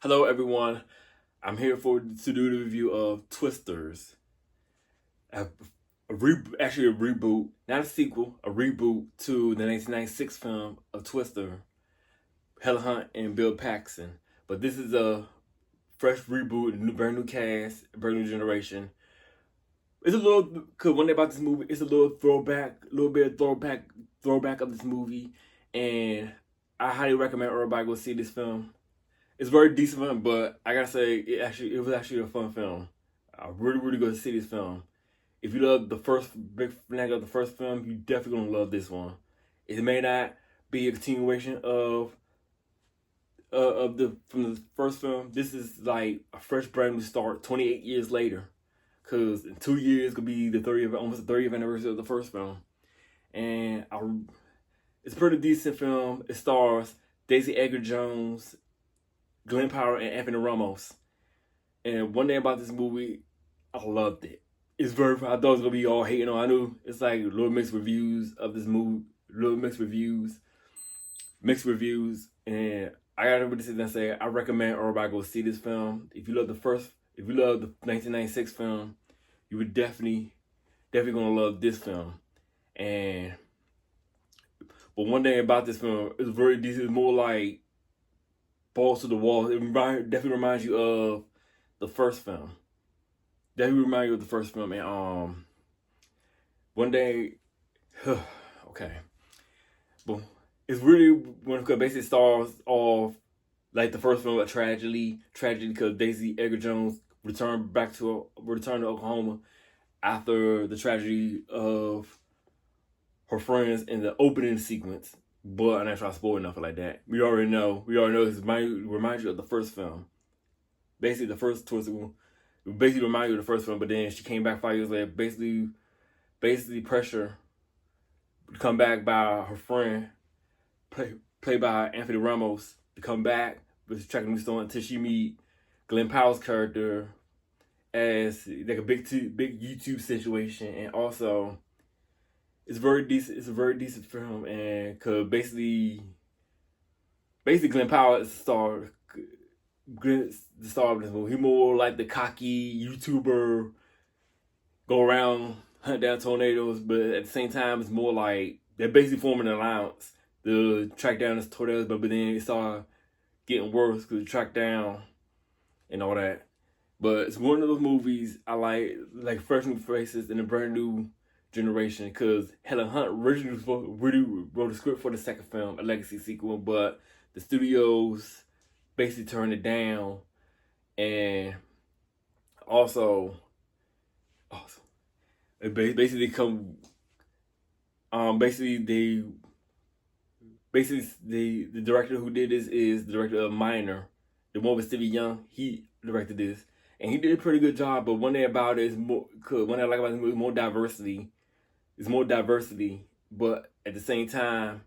Hello, everyone. I'm here to do the review of Twisters, actually a reboot, not a sequel, a reboot to the 1996 film of Twister, Helen Hunt and Bill Paxton. But this is a fresh reboot, brand new cast, brand new generation. It's a little, cause one thing about this movie, it's a little throwback, a little bit of throwback of this movie, and I highly recommend everybody go see this film. It's very decent film, but I gotta say, it was actually a fun film. I really go to see this film. If you love the first big flag of the first film, you definitely gonna love this one. It may not be a continuation of the from the first film. This is like a fresh brand new start. 28 years later, because in 2 years could be the 30th, almost the 30th anniversary of the first film, and it's a pretty decent film. It stars Daisy Edgar Jones, Glenn Powell, and Anthony Ramos. And one thing about this movie, I loved it. I thought it was gonna be all hating on. I knew it's like little mixed reviews of this movie, mixed reviews, and I gotta really sit there and say I recommend everybody go see this film. If you love the 1996 film, you would definitely gonna love this film. And but one thing about this film is very decent. It's more like balls to the wall. It definitely reminds you of the first film. Definitely reminds you of the first film. And one day, okay, but it's really when it basically stars off like the first film, a tragedy because Daisy Edgar Jones returned to Oklahoma after the tragedy of her friends in the opening sequence. But I'm not trying to spoil nothing like that. We already know this reminds you of the first film. Basically, the first twist basically remind you of the first film, but then she came back 5 years later, basically pressure to come back by her friend, played by Anthony Ramos, to come back with tracking new story until she meet Glenn Powell's character as like a big YouTube situation. And also it's very decent. It's a very decent film, and cause basically Glenn Powell is the star of this movie. He more like the cocky YouTuber, go around hunt down tornadoes, but at the same time, it's more like they're basically forming an alliance to track down this tornadoes. But then it started getting worse because track down and all that. But it's one of those movies I like fresh new faces in a brand new generation, because Helen Hunt originally wrote a script for the second film, a legacy sequel, but the studios basically turned it down. And also it basically the director who did this is the director of Minor, the one with Stevie Young. He directed this, and he did a pretty good job. But one thing about it is one thing I like about it is more diversity. It's more diversity, but at the same time,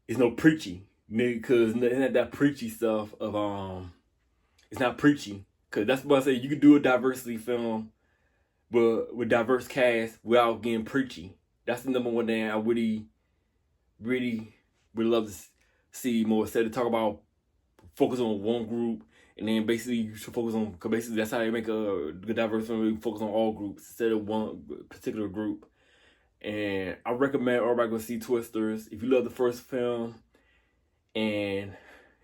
it's no preachy, because it's not that preachy stuff of It's not preachy, because that's what I say. You could do a diversity film, but with diverse cast without getting preachy. That's the number one thing I really love to see more. Instead of talk about focus on one group, and then basically you should focus on, because basically that's how you make a good diverse film. You focus on all groups instead of one particular group. And I recommend everybody go see Twisters. If you love the first film, and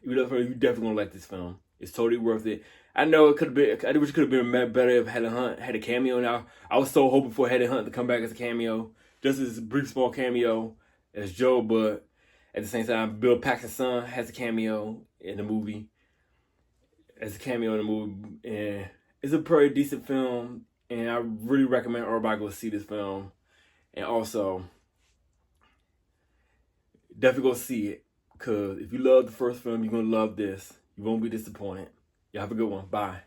if you love her, you definitely gonna like this film. It's totally worth it. I know it could have been. I wish it could have been better if Helen Hunt had a cameo. Now I was so hoping for Helen Hunt to come back as a cameo, just as a brief small cameo as Joe. But at the same time, Bill Paxton's son has a cameo in the movie. And it's a pretty decent film. And I really recommend everybody go see this film. And also, definitely go see it, because if you love the first film, you're going to love this. You won't be disappointed. You have a good one. Bye.